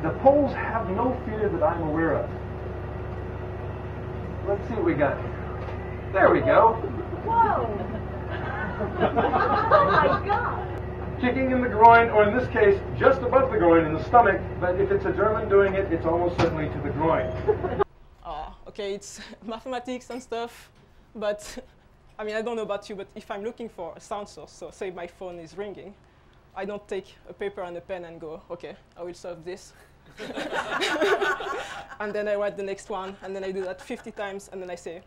The poles have no fear that I'm aware of. Let's see what we got here. There we go. Whoa! Oh my God! Kicking in the groin, or in this case, just above the groin in the stomach, but if it's a German doing it, it's almost certainly to the groin. Okay, it's mathematics and stuff, but I mean, I don't know about you, but if I'm looking for a sound source, so say my phone is ringing, I don't take a paper and a pen and go, okay, I will solve this. And then I write the next one, and then I do that 50 times, and then I say,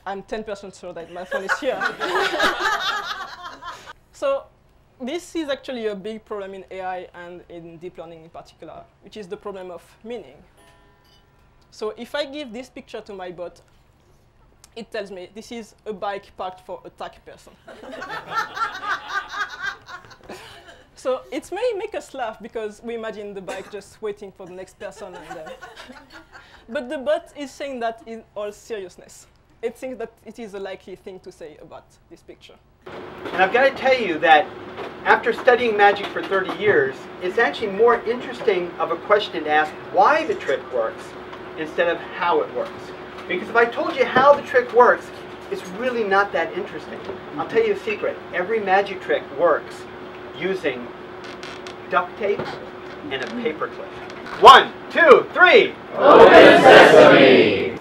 I'm 10% sure that my phone is here. So this is actually a big problem in AI and in deep learning in particular, which is the problem of meaning. So if I give this picture to my bot, it tells me this is a bike parked for a tag person. So it may make us laugh because we imagine the bike just waiting for the next person. But the bot is saying that in all seriousness. It thinks that it is a likely thing to say about this picture. And I've got to tell you that after studying magic for 30 years, it's actually more interesting of a question to ask why the trick works instead of how it works. Because if I told you how the trick works, it's really not that interesting. I'll tell you a secret. Every magic trick works using duct tape and a paperclip. 1, 2, 3. Open Sesame!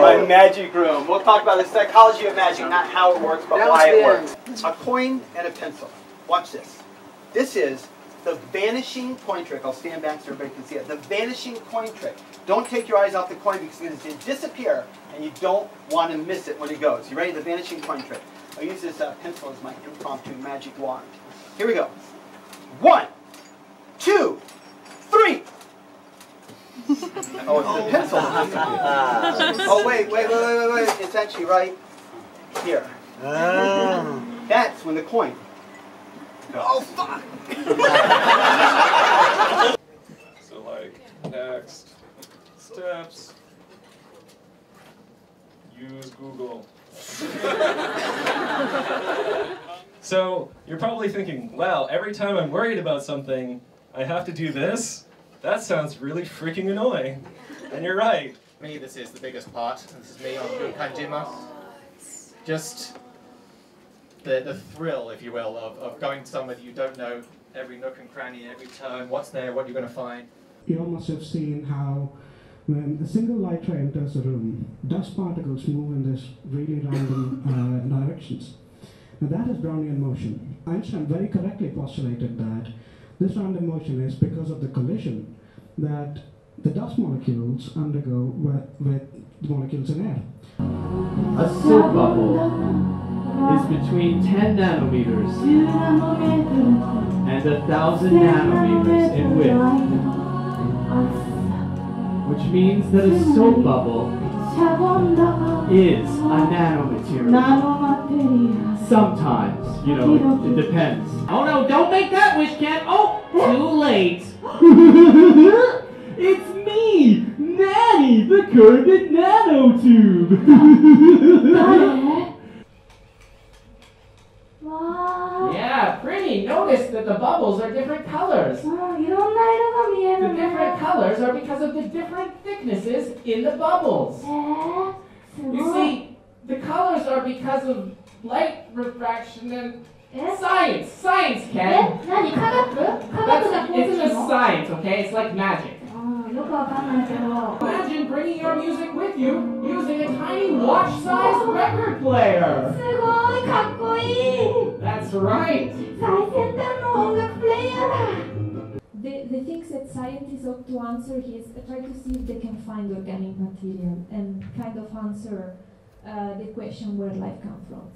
My magic room. We'll talk about the psychology of magic, not how it works, but why it works. A coin and a pencil. Watch this. This is the vanishing coin trick. I'll stand back so everybody can see it. The vanishing coin trick. Don't take your eyes off the coin because it's going to disappear and you don't want to miss it when it goes. You ready? The vanishing coin trick. I'll use this pencil as my impromptu magic wand. Here we go. 1, 2, 3. Oh, it's the pencil. Oh, wait. It's actually right here. That's when the coin goes. Oh, fuck! So, like, next steps, use Google. So, you're probably thinking, wow, every time I'm worried about something, I have to do this? That sounds really freaking annoying. And you're right. For me, this is the biggest part. This is me on Kanjima. Just the thrill, if you will, of going somewhere that you don't know every nook and cranny, every turn, what's there, what you're going to find. You all must have seen how when a single light ray enters a room, dust particles move in this really random directions. Now that is Brownian motion. Einstein very correctly postulated that this random motion is because of the collision that the dust molecules undergo with the molecules in air. A soap bubble is between 10 nanometers and 1,000 nanometers in width, which means that a soap bubble is a nanomaterial. Sometimes, you know, it depends. Oh no, don't make that wish, Ken! Oh, too late! It's me, Nanny, the curved nanotube! Yeah, pretty. Notice that the bubbles are different colors. The different colors are because of the different thicknesses in the bubbles. You see, the colors are because of light refraction and science. Science, Ken. It's just science, okay? It's like magic. Imagine bringing your music with you using a tiny watch-sized record player. That's right. The things that scientists ought to answer is try to see if they can find organic material and kind of answer the question where life comes from.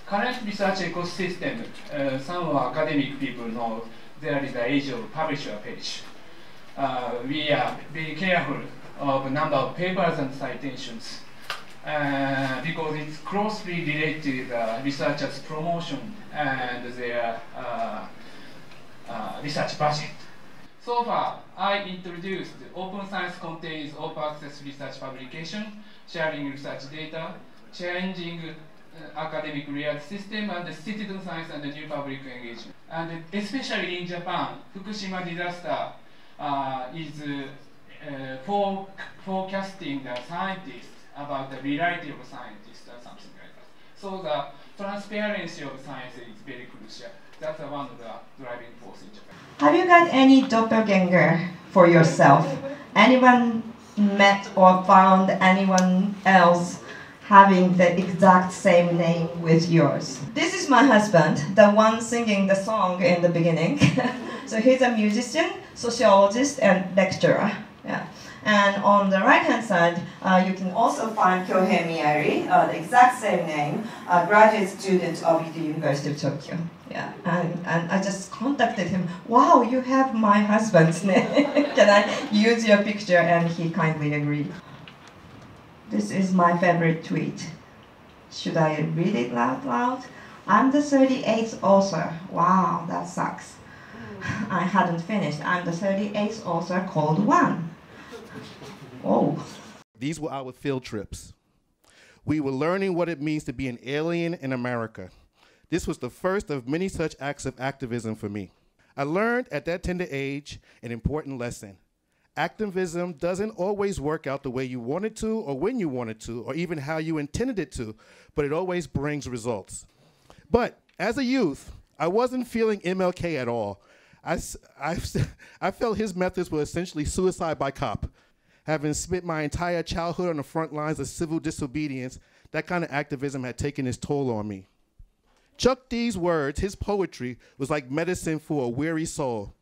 current research ecosystem, some academic people know there is the age of publisher page. We are very careful of number of papers and citations because it's closely related to researchers' promotion and their research budget. So far, I introduced open science contains open access research publication, sharing research data, changing academic research system, and the citizen science and the new public engagement. And especially in Japan, Fukushima disaster is forecasting the scientists about the reality of scientists or something like that. So the transparency of science is very crucial. That's one of the driving force in Japan. Have you got any doppelganger for yourself? Anyone met or found anyone else having the exact same name with yours? This is my husband, the one singing the song in the beginning. So he's a musician, sociologist, and lecturer. Yeah. And on the right-hand side, you can also find Kyohei Miyari, the exact same name, a graduate student of the University of Tokyo. Yeah, and I just contacted him. Wow, you have my husband's name. Can I use your picture? And he kindly agreed. This is my favorite tweet. Should I read it loud? I'm the 38th author. Wow, that sucks. I hadn't finished. I'm the 38th author called one. Oh. These were our field trips. We were learning what it means to be an alien in America. This was the first of many such acts of activism for me. I learned at that tender age an important lesson. Activism doesn't always work out the way you want it to, or when you want it to, or even how you intended it to, but it always brings results. But as a youth, I wasn't feeling MLK at all. I felt his methods were essentially suicide by cop. Having spent my entire childhood on the front lines of civil disobedience, that kind of activism had taken its toll on me. Chuck D's words, his poetry, was like medicine for a weary soul.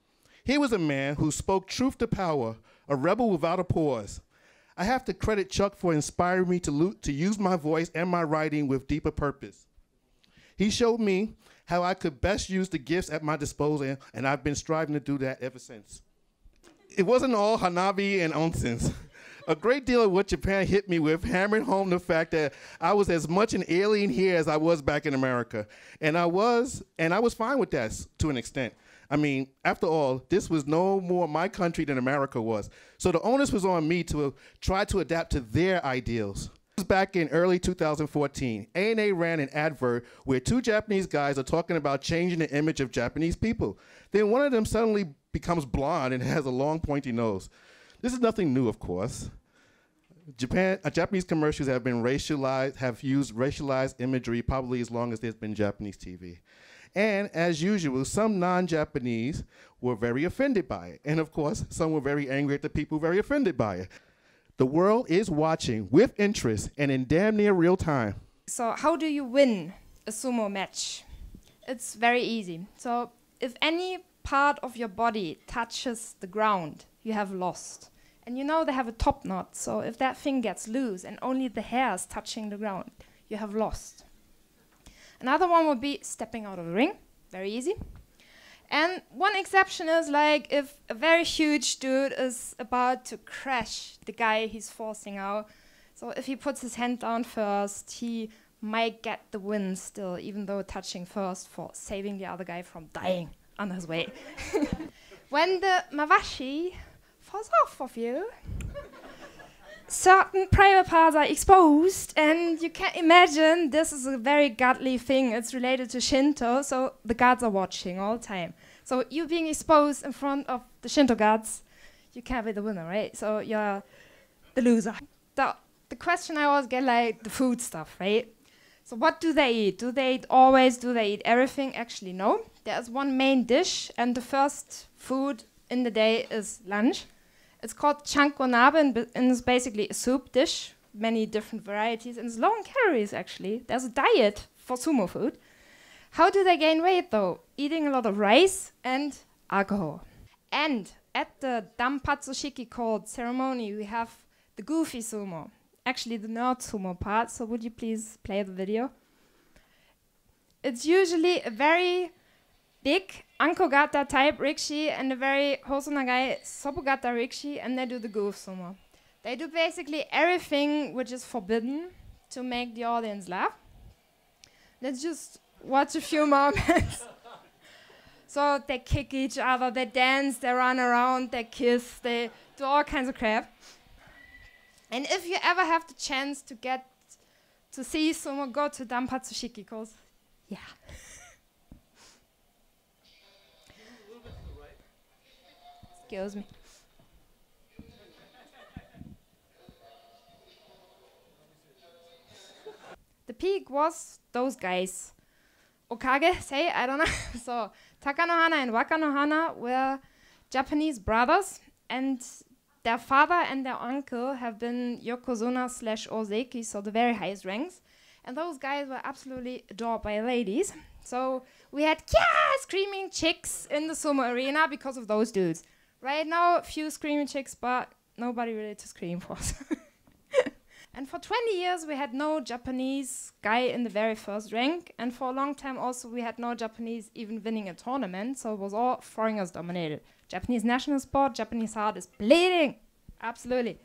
He was a man who spoke truth to power, a rebel without a pause. I have to credit Chuck for inspiring me to use my voice and my writing with deeper purpose. He showed me how I could best use the gifts at my disposal, and I've been striving to do that ever since. It wasn't all hanabi and onsen. A great deal of what Japan hit me with hammered home the fact that I was as much an alien here as I was back in America. And I was fine with that to an extent. I mean, after all, this was no more my country than America was. So the onus was on me to try to adapt to their ideals. This was back in early 2014. ANA ran an advert where two Japanese guys are talking about changing the image of Japanese people. Then one of them suddenly becomes blonde and has a long pointy nose. This is nothing new, of course. Japanese commercials have been racialized, have used racialized imagery probably as long as there's been Japanese TV. And as usual, some non-Japanese were very offended by it. And of course, some were very angry at the people very offended by it. The world is watching with interest and in damn near real time. So how do you win a sumo match? It's very easy. So if any part of your body touches the ground, you have lost. And you know they have a top knot, so if that thing gets loose and only the hair is touching the ground, you have lost. Another one would be stepping out of the ring, very easy. And one exception is like if a very huge dude is about to crash the guy he's forcing out. So if he puts his hand down first, he might get the win still, even though touching first for saving the other guy from dying on his way. When the mawashi falls off of you, certain private parts are exposed, and you can imagine this is a very godly thing. It's related to Shinto, so the gods are watching all the time. So you being exposed in front of the Shinto gods, you can't be the winner, right? So you're the loser. The question I always get, like, the food stuff, right? So what do they eat? Do they eat everything? Actually, no. There's one main dish, and the first food in the day is lunch. It's called chanko-nabe, and it's basically a soup dish, many different varieties, and it's low in calories, actually. There's a diet for sumo food. How do they gain weight, though? Eating a lot of rice and alcohol. And at the Danpatsushiki called ceremony, we have the goofy sumo, actually the nerd sumo part, so would you please play the video? it's usually a very big Ankogata type rikishi and a very Hosonagai Sopogata rikishi, and they do the goof sumo. They do basically everything which is forbidden to make the audience laugh. Let's just watch a few moments. So they kick each other, they dance, they run around, they kiss, they do all kinds of crap. And if you ever have the chance to get to see sumo, go to Danpatsushiki, because, yeah. Excuse me. The peak was those guys. Okage, say, I don't know. So Takanohana and Wakanohana were Japanese brothers, and their father and their uncle have been Yokozuna/Ozeki, so the very highest ranks. And those guys were absolutely adored by ladies. So we had screaming chicks in the sumo arena because of those dudes. Right now, few screaming chicks, but nobody really to scream for. And for 20 years, we had no Japanese guy in the very first rank. And for a long time also, we had no Japanese even winning a tournament. So it was all foreigners dominated. Japanese national sport, Japanese heart is bleeding. Absolutely.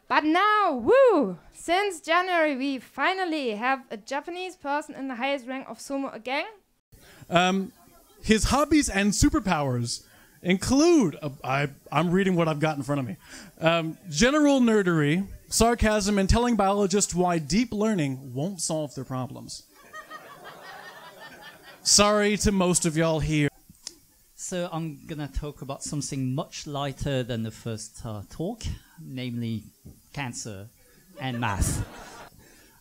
But now, woo! Since January, we finally have a Japanese person in the highest rank of sumo again. His hobbies and superpowers include, I'm reading what I've got in front of me, general nerdery, sarcasm, and telling biologists why deep learning won't solve their problems. Sorry to most of y'all here. So I'm going to talk about something much lighter than the first talk, namely cancer and math.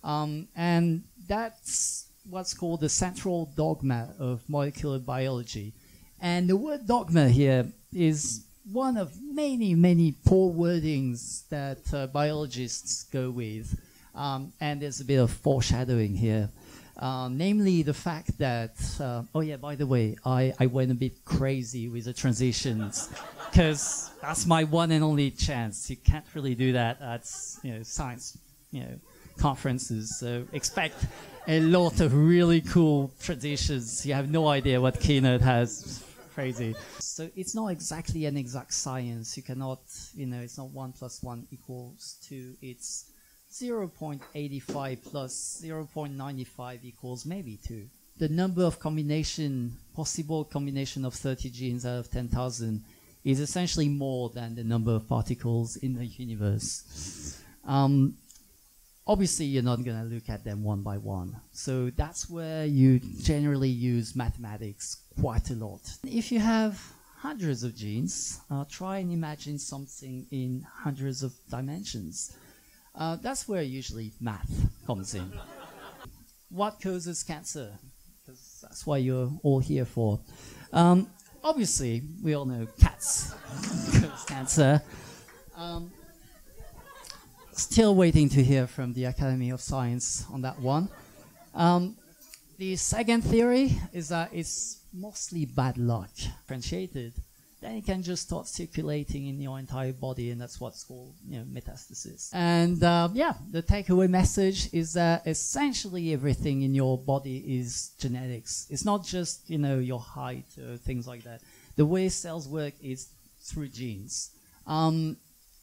And that's what's called the central dogma of molecular biology. And the word dogma here is one of many, many poor wordings that biologists go with. And there's a bit of foreshadowing here. Namely the fact that, oh yeah, by the way, I went a bit crazy with the transitions because that's my one and only chance. You can't really do that at science conferences. So expect a lot of really cool transitions. You have no idea what Keynote has. Crazy. So it's not exactly an exact science. You cannot, it's not 1 + 1 = 2. It's 0.85 plus 0.95 equals maybe 2. The number of possible combination of 30 genes out of 10,000 is essentially more than the number of particles in the universe. Obviously, you're not going to look at them one by one. So that's where you generally use mathematics quite a lot. If you have hundreds of genes, try and imagine something in hundreds of dimensions. That's where usually math comes in. What causes cancer? Because that's what you're all here for. Obviously, we all know cats cause cancer. Still waiting to hear from the Academy of Science on that one. The second theory is that it's mostly bad luck. Differentiated, then it can just start circulating in your entire body, and that's what's called metastasis. And yeah, the takeaway message is that essentially everything in your body is genetics. It's not just your height or things like that. The way cells work is through genes.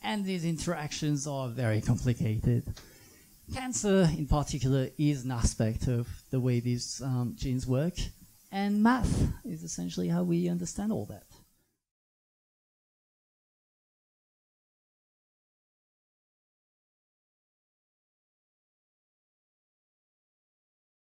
And these interactions are very complicated. Cancer, in particular, is an aspect of the way these genes work, and math is essentially how we understand all that.